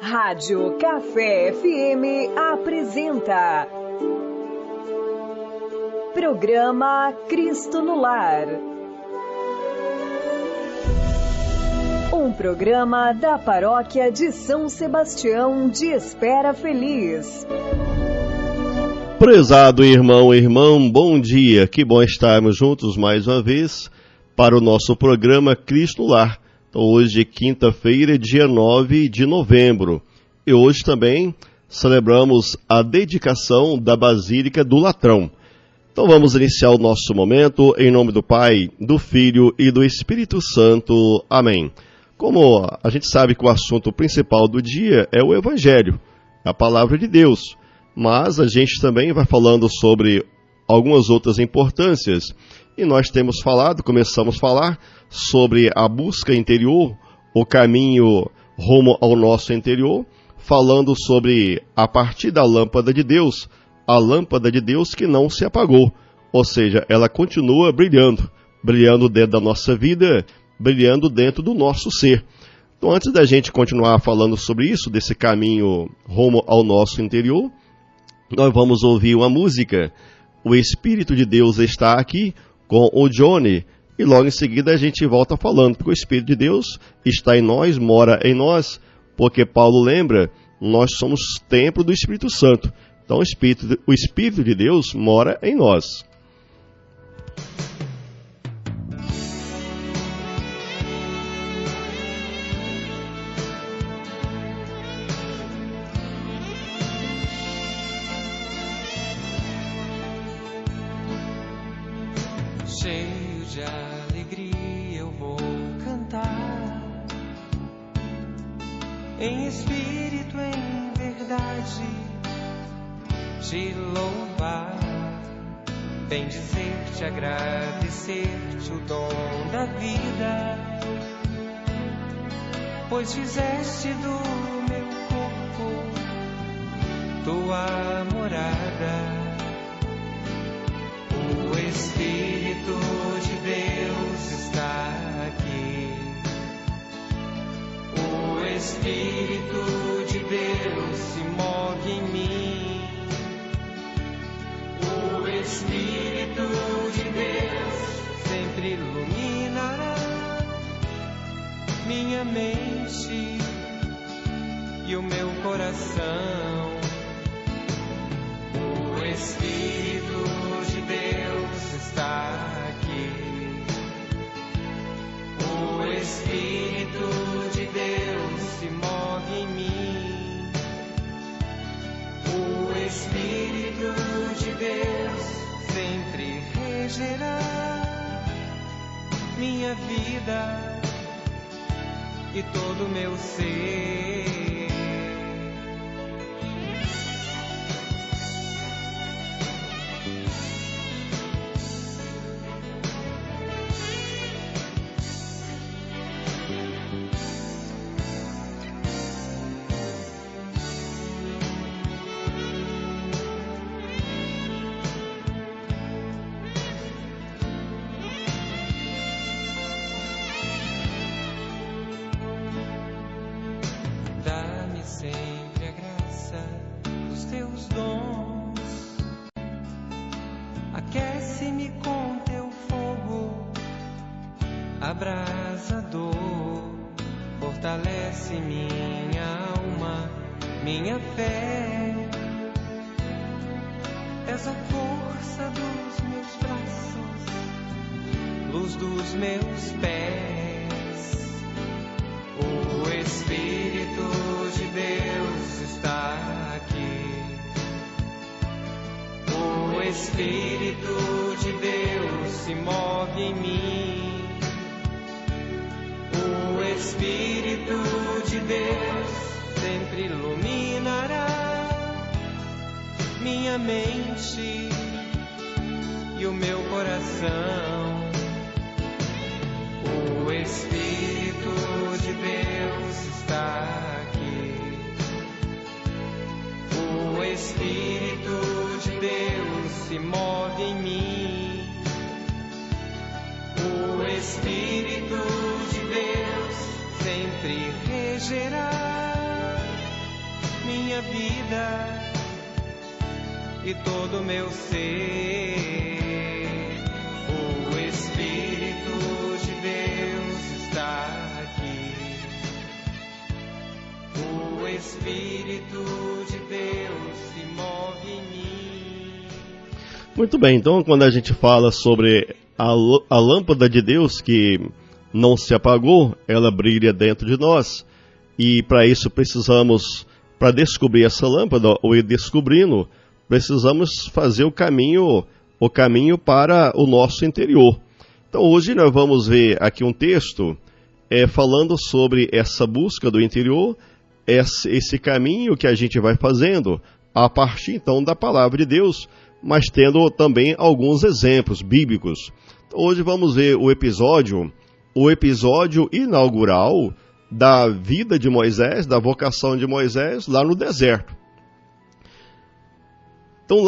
Rádio Café FM apresenta Programa Cristo no Lar. Um programa da Paróquia de São Sebastião de Espera Feliz. Prezado irmão e irmã, bom dia. Que bom estarmos juntos mais uma vez para o nosso programa Cristo no Lar. Então, hoje, quinta-feira, dia 9 de novembro. E hoje também celebramos a dedicação da Basílica do Latrão. Então vamos iniciar o nosso momento em nome do Pai, do Filho e do Espírito Santo. Amém. Como a gente sabe que o assunto principal do dia é o Evangelho, a Palavra de Deus. Mas a gente também vai falando sobre algumas outras importâncias. E nós começamos a falar sobre a busca interior, o caminho rumo ao nosso interior, falando sobre a partir da lâmpada de Deus, a lâmpada de Deus que não se apagou. Ou seja, ela continua brilhando dentro da nossa vida, brilhando dentro do nosso ser. Então, antes da gente continuar falando sobre isso, desse caminho rumo ao nosso interior, nós vamos ouvir uma música. O Espírito de Deus está aqui, com o Johnny, e logo em seguida a gente volta falando, porque o Espírito de Deus está em nós, mora em nós, porque Paulo lembra, nós somos templo do Espírito Santo. Então o Espírito de Deus mora em nós. Cheio de alegria eu vou cantar, em espírito, em verdade, te louvar, bendizer-te, agradecer-te o dom da vida, pois fizeste do meu corpo tua morada. O Espírito de Deus está aqui. O Espírito de Deus se move em mim. O Espírito de Deus sempre iluminará minha mente e o meu coração. O Espírito de Deus está aqui. O Espírito de Deus se move em mim. O Espírito de Deus sempre regerá minha vida e todo o meu ser. Dá-me sempre a graça dos teus dons, aquece-me com teu fogo abrasador, fortalece minha alma, minha fé. És a força dos meus braços, luz dos meus pés. O Espírito de Deus está aqui. O Espírito de Deus se move em mim. O Espírito de Deus sempre iluminará minha mente e o meu coração. O Espírito de Deus está aqui. O Espírito de Deus se move em mim. O Espírito de Deus sempre regerá vida e todo meu ser. O Espírito de Deus está aqui. O Espírito de Deus se move em mim. Muito bem, então quando a gente fala sobre a lâmpada de Deus que não se apagou, ela brilha dentro de nós. E para isso precisamos, para descobrir essa lâmpada, ou ir descobrindo, precisamos fazer o caminho para o nosso interior. Então hoje nós vamos ver aqui um texto falando sobre essa busca do interior, esse caminho que a gente vai fazendo a partir então da palavra de Deus, mas tendo também alguns exemplos bíblicos. Então, hoje vamos ver o episódio inaugural da vida de Moisés, da vocação de Moisés lá no deserto. Então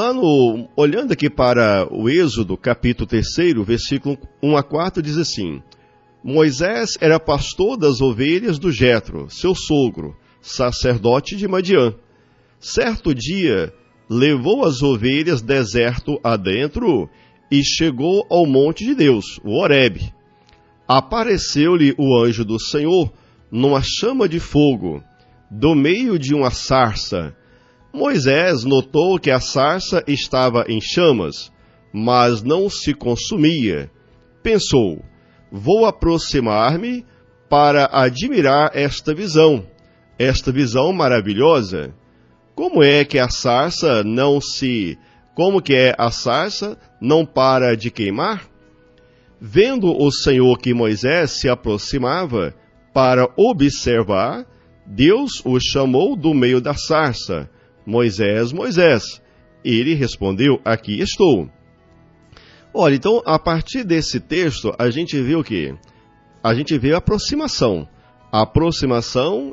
olhando aqui para o Êxodo, capítulo 3, versículo 1 a 4, diz assim: Moisés era pastor das ovelhas do Jetro, seu sogro, sacerdote de Madiã. Certo dia, levou as ovelhas deserto adentro e chegou ao monte de Deus, o Horebe. Apareceu-lhe o anjo do Senhor numa chama de fogo, do meio de uma sarça. Moisés notou que a sarça estava em chamas, mas não se consumia. Pensou: vou aproximar-me para admirar esta visão maravilhosa. Como é a sarça não para de queimar? Vendo o Senhor que Moisés se aproximava para observar, Deus o chamou do meio da sarça: Moisés, Moisés. Ele respondeu: aqui estou. Olha, então, a partir desse texto, a gente vê o quê? A gente vê a aproximação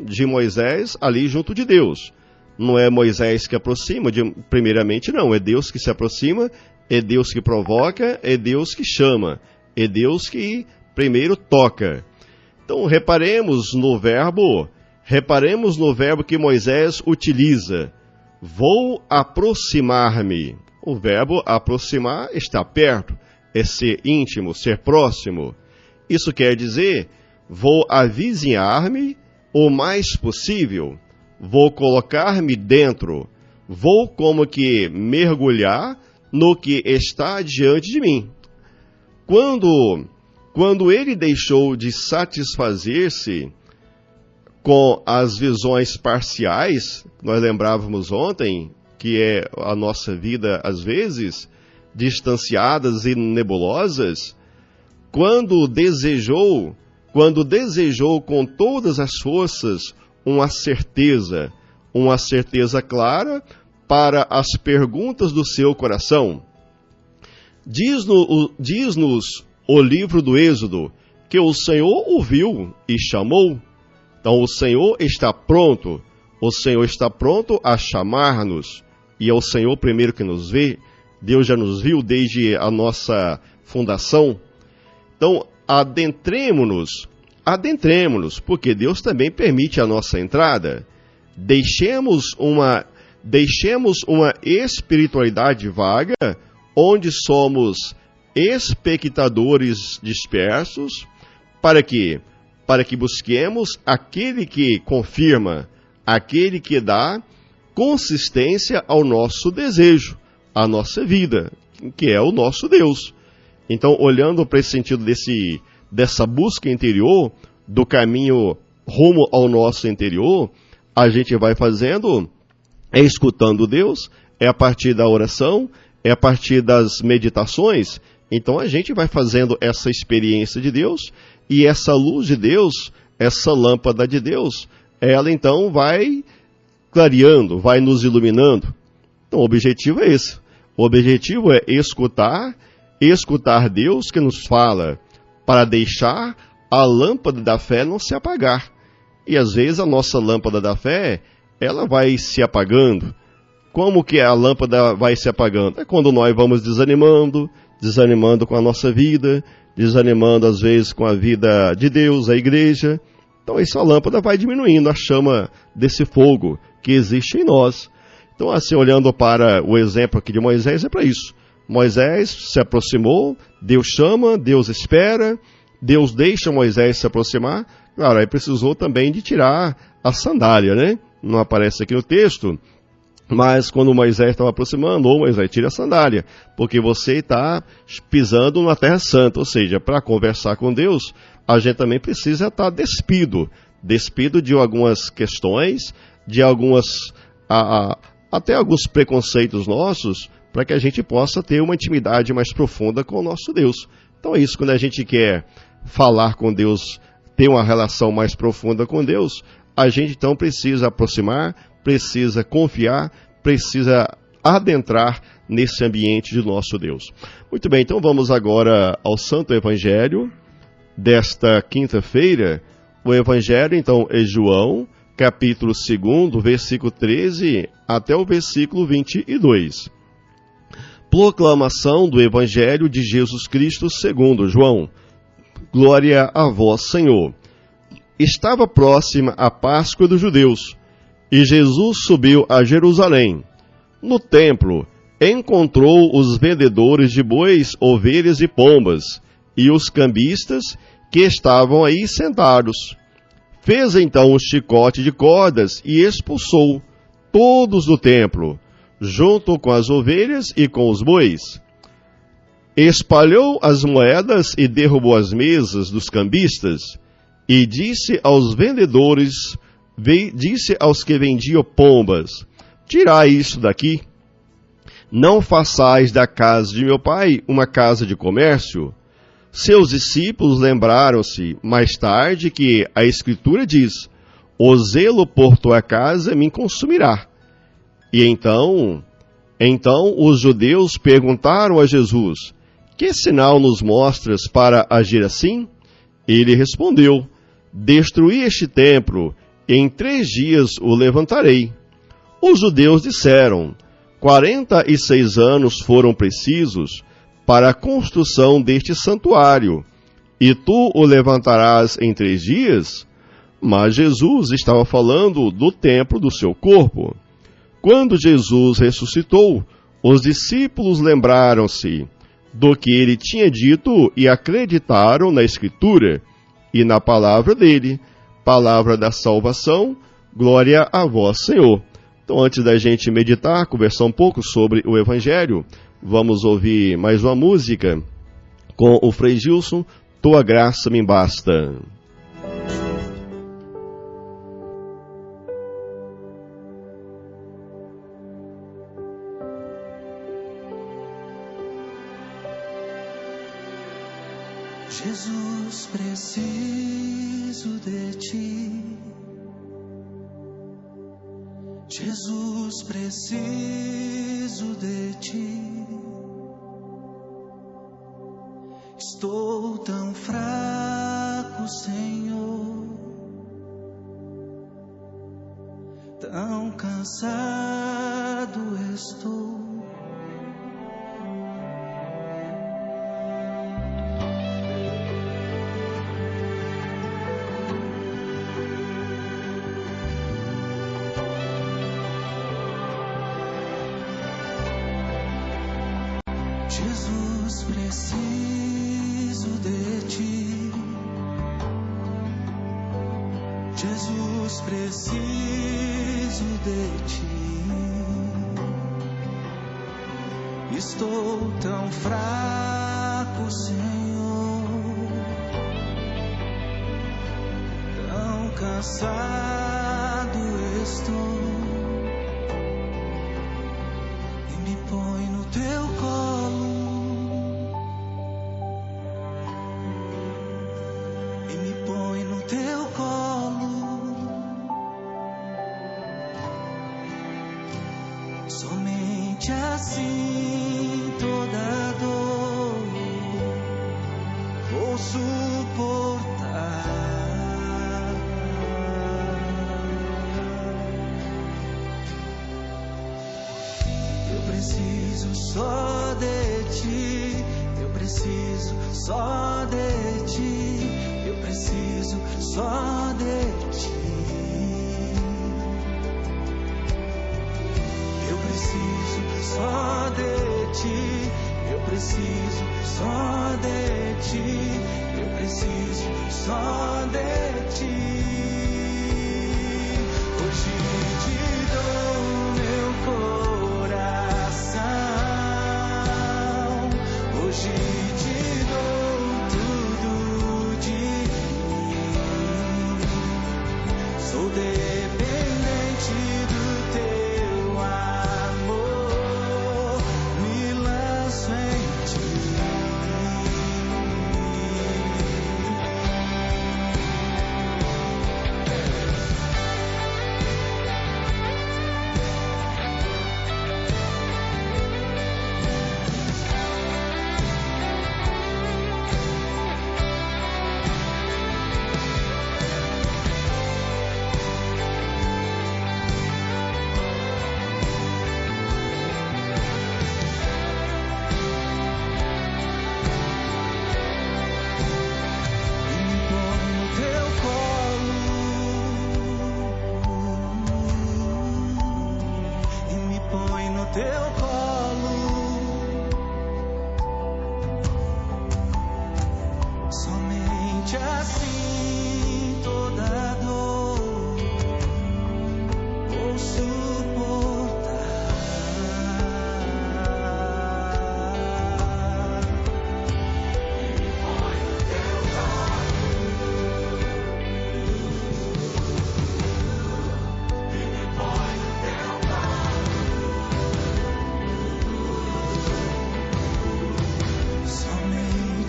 de Moisés ali junto de Deus. Não é Moisés que aproxima, primeiramente não, é Deus que se aproxima, é Deus que provoca, é Deus que chama, é Deus que primeiro toca. Então, reparemos no verbo que Moisés utiliza. Vou aproximar-me. O verbo aproximar está perto, é ser íntimo, ser próximo. Isso quer dizer, vou avizinhar-me o mais possível. Vou colocar-me dentro. Vou como que mergulhar no que está diante de mim. Quando ele deixou de satisfazer-se com as visões parciais, nós lembrávamos ontem, que é a nossa vida, às vezes, distanciadas e nebulosas, quando desejou com todas as forças uma certeza clara para as perguntas do seu coração. Diz-nos o livro do Êxodo que o Senhor ouviu e chamou. Então o Senhor está pronto a chamar-nos, e é o Senhor primeiro que nos vê. Deus já nos viu desde a nossa fundação. Então adentremo-nos, porque Deus também permite a nossa entrada. Deixemos uma espiritualidade vaga, onde somos espectadores dispersos, para que busquemos aquele que confirma, aquele que dá consistência ao nosso desejo, à nossa vida, que é o nosso Deus. Então, olhando para esse sentido dessa busca interior, do caminho rumo ao nosso interior, a gente vai fazendo, escutando Deus, a partir da oração, a partir das meditações. Então a gente vai fazendo essa experiência de Deus, e essa luz de Deus, essa lâmpada de Deus, ela então vai clareando, vai nos iluminando. Então o objetivo é esse. O objetivo é escutar Deus que nos fala, para deixar a lâmpada da fé não se apagar. E às vezes a nossa lâmpada da fé, ela vai se apagando. Como que a lâmpada vai se apagando? É quando nós vamos desanimando com a nossa vida, desanimando às vezes com a vida de Deus, a igreja. Então essa lâmpada vai diminuindo a chama desse fogo que existe em nós. Então, assim, olhando para o exemplo aqui de Moisés, é para isso. Moisés se aproximou, Deus chama, Deus espera, Deus deixa Moisés se aproximar. Claro, aí precisou também de tirar a sandália, né? Não aparece aqui no texto, mas quando Moisés estava aproximando, Moisés, tira a sandália, porque você está pisando na Terra Santa. Ou seja, para conversar com Deus, a gente também precisa estar despido de algumas questões, de até alguns preconceitos nossos, para que a gente possa ter uma intimidade mais profunda com o nosso Deus. Então é isso, quando a gente quer falar com Deus, ter uma relação mais profunda com Deus, a gente então precisa aproximar, precisa confiar, precisa adentrar nesse ambiente de nosso Deus. Muito bem, então vamos agora ao Santo Evangelho desta quinta-feira. O Evangelho, então, é João, capítulo 2, versículo 13 até o versículo 22. Proclamação do Evangelho de Jesus Cristo segundo João. Glória a vós, Senhor. Estava próxima a Páscoa dos judeus, e Jesus subiu a Jerusalém. No templo, encontrou os vendedores de bois, ovelhas e pombas, e os cambistas que estavam aí sentados. Fez então um chicote de cordas e expulsou todos do templo, junto com as ovelhas e com os bois. Espalhou as moedas e derrubou as mesas dos cambistas, e disse aos vendedores, disse aos que vendiam pombas: tirai isso daqui. Não façais da casa de meu pai uma casa de comércio. Seus discípulos lembraram-se mais tarde que a Escritura diz: o zelo por tua casa me consumirá. E então os judeus perguntaram a Jesus: que sinal nos mostras para agir assim? Ele respondeu: destruí este templo, e em 3 dias o levantarei. Os judeus disseram: 46 anos foram precisos para a construção deste santuário, e tu o levantarás em 3 dias? Mas Jesus estava falando do templo do seu corpo. Quando Jesus ressuscitou, os discípulos lembraram-se do que ele tinha dito e acreditaram na Escritura e na palavra dele, palavra da salvação. Glória a vós, Senhor. Então, antes da gente meditar, conversar um pouco sobre o Evangelho, vamos ouvir mais uma música com o Frei Gilson, Tua Graça Me Basta. Jesus, preciso de ti. Jesus, preciso de ti. Estou tão fraco, Senhor, tão cansado estou. Jesus, preciso de ti. Jesus, preciso de ti. Estou tão fraco, Senhor, tão cansado estou. E me põe no teu colo. Teu colo, somente assim toda dor vou suportar. Eu preciso só de ti, eu preciso só de ti. Eu preciso só de ti. Eu Sou dependente do teu amor, me lanço em ti. Teu colo, somente assim toda dor vou suportar. Me põe no teu colo, e me põe no teu colo.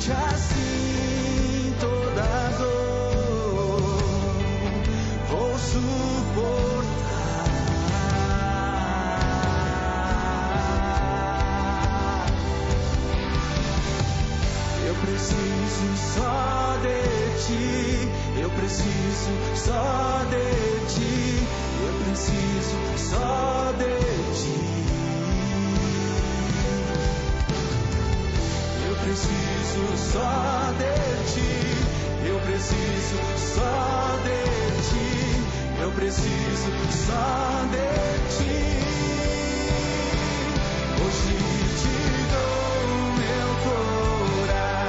Assim toda dor vou suportar. Eu preciso só de ti, eu preciso só de ti, eu preciso só de ti. Eu preciso só de ti, eu preciso só de ti, eu preciso só de ti. Hoje te dou meu coração,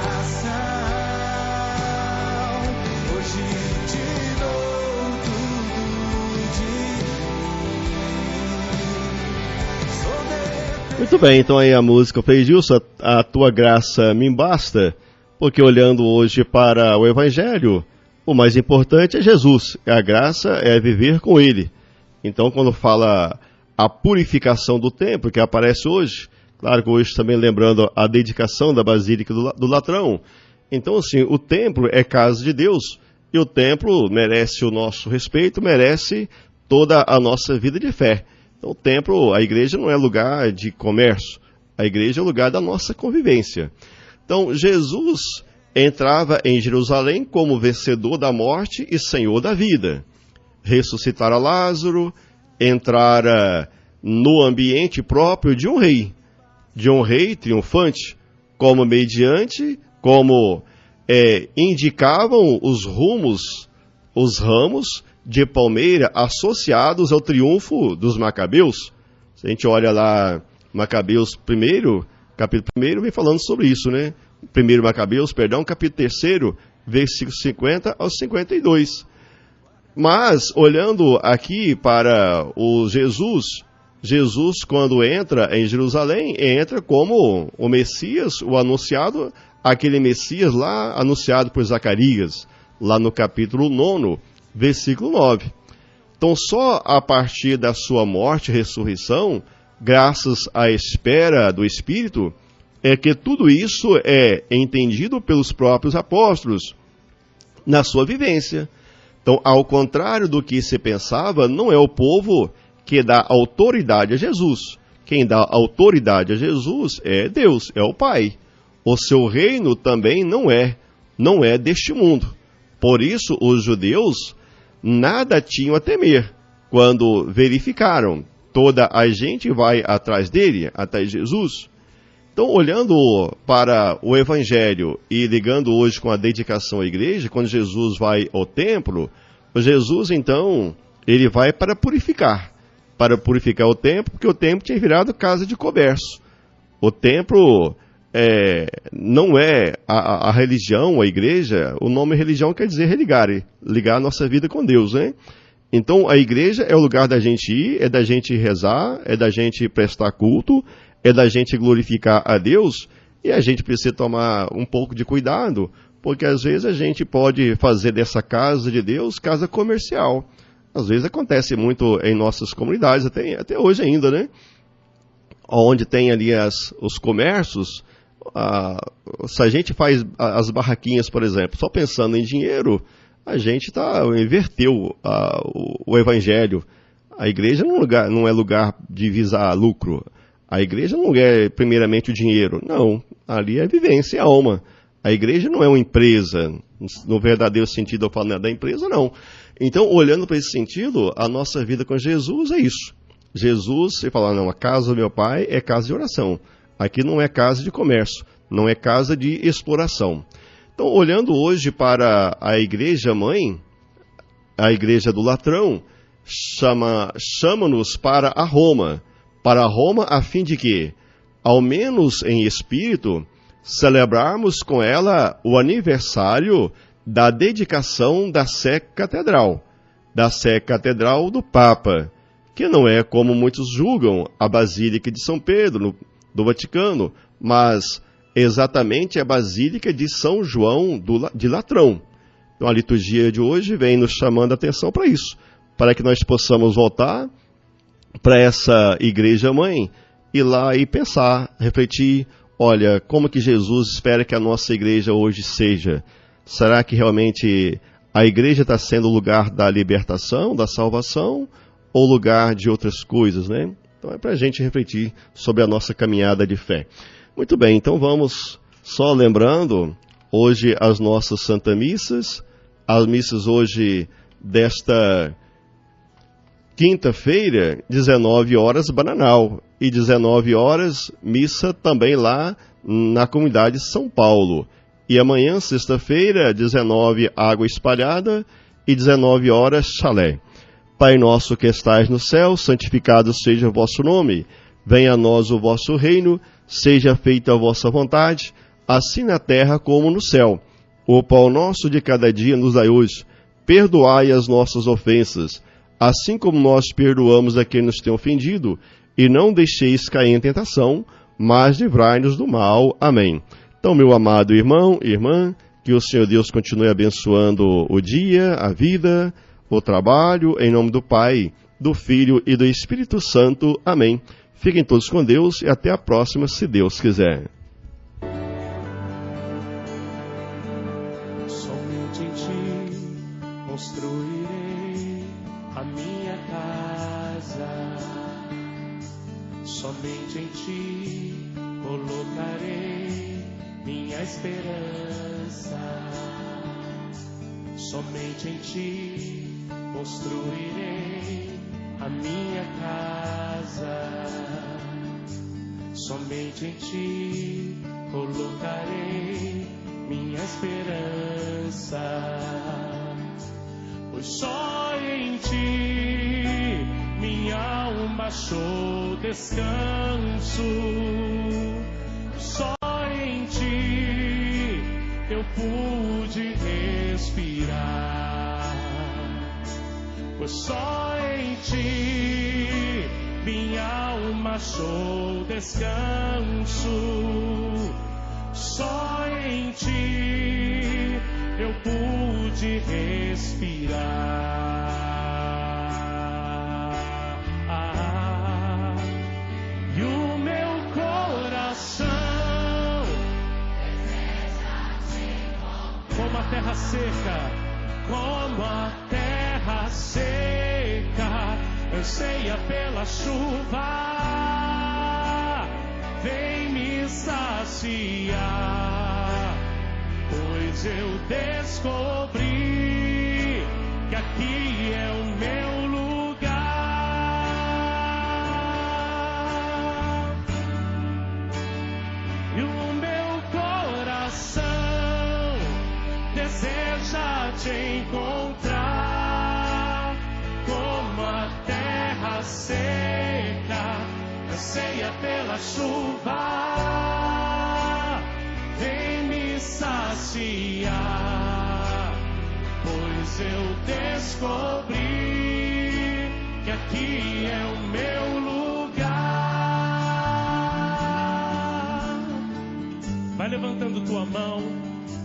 hoje te dou tudo de mim. Muito bem, então aí a música fez isso, a tua graça me basta, porque olhando hoje para o Evangelho, o mais importante é Jesus, a graça é viver com Ele. Então quando fala a purificação do templo, que aparece hoje, claro que hoje também lembrando a dedicação da Basílica do Latrão, então assim, o templo é casa de Deus, e o templo merece o nosso respeito, merece toda a nossa vida de fé. Então, o templo, a igreja não é lugar de comércio, a igreja é lugar da nossa convivência. Então, Jesus entrava em Jerusalém como vencedor da morte e senhor da vida. Ressuscitara Lázaro, entrara no ambiente próprio de um rei triunfante, como mediante, como indicavam os ramos de palmeira associados ao triunfo dos Macabeus. Se a gente olha lá, Macabeus 1, capítulo 1, vem falando sobre isso, né? 1 Macabeus, capítulo 3, versículos 50 ao 52. Mas, olhando aqui para o Jesus, quando entra em Jerusalém, entra como o Messias, o anunciado, aquele Messias lá anunciado por Zacarias, lá no capítulo 9, versículo 9. Então, só a partir da sua morte e ressurreição, graças à espera do Espírito, é que tudo isso é entendido pelos próprios apóstolos na sua vivência. Então, ao contrário do que se pensava, não é o povo que dá autoridade a Jesus. Quem dá autoridade a Jesus é Deus, é o Pai. O seu reino também não é deste mundo. Por isso, os judeus nada tinham a temer quando verificaram. Toda a gente vai atrás dele, atrás de Jesus. Então, olhando para o Evangelho e ligando hoje com a dedicação à igreja, quando Jesus vai ao templo, Jesus, então, ele vai para purificar o templo, porque o templo tinha virado casa de comércio. O templo não é a religião, a igreja, o nome religião quer dizer ligar a nossa vida com Deus, né? Então, a igreja é o lugar da gente ir, é da gente rezar, é da gente prestar culto, é da gente glorificar a Deus, e a gente precisa tomar um pouco de cuidado, porque às vezes a gente pode fazer dessa casa de Deus casa comercial. Às vezes acontece muito em nossas comunidades, até hoje ainda, né? Onde tem ali os comércios, se a gente faz as barraquinhas, por exemplo, só pensando em dinheiro, a gente inverteu o evangelho. A igreja não é lugar de visar lucro. A igreja não é primeiramente o dinheiro. Não, ali é vivência, é alma. A igreja não é uma empresa, no verdadeiro sentido eu falo, não é da empresa, não. Então, olhando para esse sentido, a nossa vida com Jesus é isso. Jesus, você fala, não, a casa do meu pai é casa de oração. Aqui não é casa de comércio, não é casa de exploração. Então, olhando hoje para a igreja mãe, a igreja do Latrão, chama-nos para a Roma a fim de que, ao menos em espírito, celebrarmos com ela o aniversário da dedicação da Sé Catedral do Papa, que não é, como muitos julgam, a Basílica de São Pedro, do Vaticano, mas exatamente a Basílica de São João de Latrão. Então a liturgia de hoje vem nos chamando a atenção para isso, para que nós possamos voltar para essa igreja mãe, ir lá e pensar, refletir, olha, como que Jesus espera que a nossa igreja hoje seja? Será que realmente a igreja está sendo o lugar da libertação, da salvação, ou lugar de outras coisas, né? Então é para a gente refletir sobre a nossa caminhada de fé. Muito bem, então vamos só lembrando, hoje as nossas Santa Missas, as missas hoje desta quinta-feira, 19 horas, Bananal, e 19 horas, missa também lá na comunidade São Paulo. E amanhã, sexta-feira, 19, Água Espalhada, e 19 horas, Chalé. Pai nosso que estais no céu, santificado seja o vosso nome. Venha a nós o vosso reino, seja feita a vossa vontade, assim na terra como no céu. O pão nosso de cada dia nos dai hoje. Perdoai as nossas ofensas, assim como nós perdoamos a quem nos tem ofendido, e não deixeis cair em tentação, mas livrai-nos do mal. Amém. Então, meu amado irmão e irmã, que o Senhor Deus continue abençoando o dia, a vida, o trabalho, em nome do Pai, do Filho e do Espírito Santo. Amém. Fiquem todos com Deus e até a próxima, se Deus quiser. Somente em ti construirei a minha casa. Somente em ti colocarei minha esperança. Somente em ti construirei a minha casa. Somente em ti colocarei minha esperança. Pois só em ti minha alma achou descanso. Só em ti eu pude respirar. Pois só em ti minha alma achou descanso. Só em ti eu pude respirar. E o meu coração, como a terra seca, como a terra seca, anseia pela chuva, vem me saciar, pois eu descobri que aqui é o meu lugar. E o meu coração deseja te encontrar, como a terra seca anseia pela chuva, vem me saciar, pois eu descobri que aqui é o meu lugar. Vai levantando tua mão,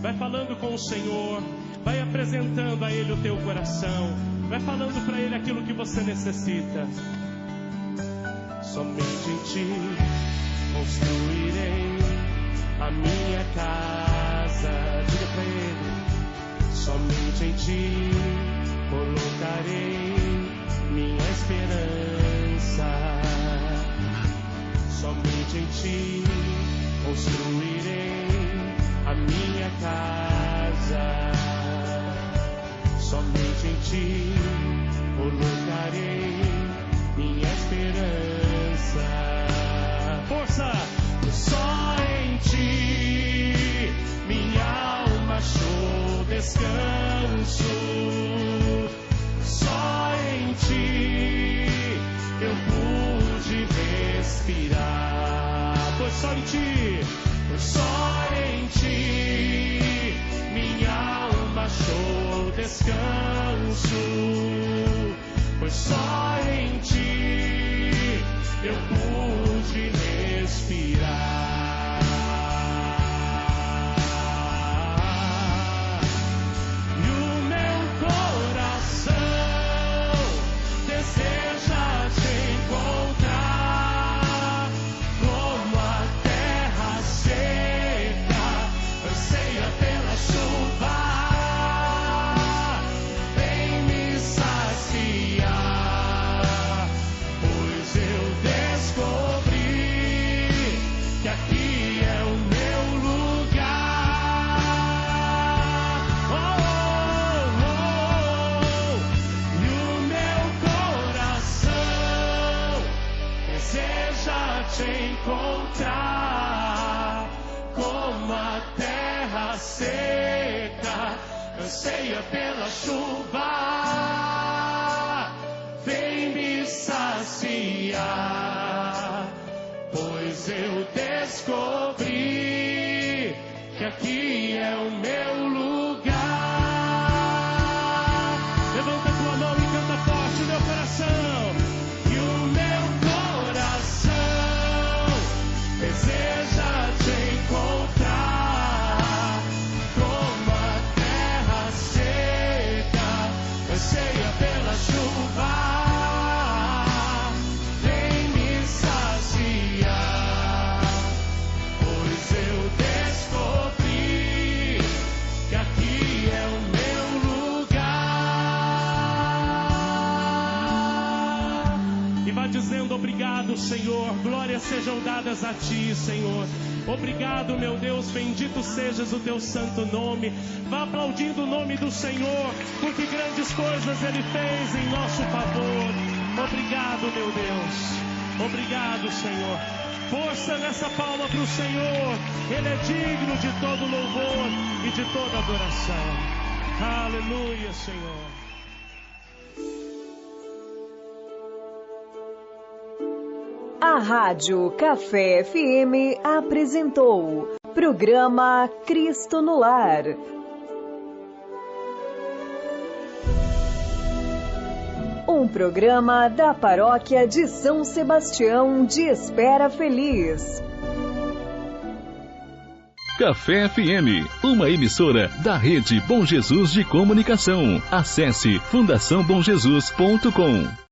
vai falando com o Senhor, vai apresentando a Ele o teu coração. Vai falando para Ele aquilo que você necessita. Somente em Ti construirei a minha casa. Diga para Ele. Somente em Ti colocarei minha esperança. Somente em Ti construirei a minha casa. Somente em Ti colocarei minha esperança. Força! Só em Ti minha alma achou descanso. Só em Ti eu pude respirar. Pois só em Ti, só em Ti minha alma achou descanso. Pois só em Ti eu pude respirar. E o meu coração deseja Te encontrar, como a terra seca anseia pela chuva. Vem me saciar, pois eu descobri que aqui é o meu lugar. Oh, oh, oh. E o meu coração deseja Te encontrar, como a terra seca anseia pela chuva. Vem me saciar, pois eu descobri que aqui é o meu lugar. Levanta tua mão e canta forte, meu coração. E o meu coração deseja Te encontrar, como a terra seca anseia pela chuva. Vem me saciar, pois eu descobri que aqui é o meu lugar. E vai dizendo: obrigado, Senhor, glórias sejam dadas a Ti, Senhor. Obrigado, meu Deus, bendito sejas o Teu santo nome. Vá aplaudindo o nome do Senhor, porque grandes coisas Ele fez em nosso favor. Obrigado, meu Deus. Obrigado, Senhor. Força nessa palma para o Senhor. Ele é digno de todo louvor e de toda adoração. Aleluia, Senhor. A Rádio Café FM apresentou programa Cristo no Lar. Um programa da Paróquia de São Sebastião de Espera Feliz. Café FM, uma emissora da Rede Bom Jesus de Comunicação. Acesse fundaçãobomjesus.com.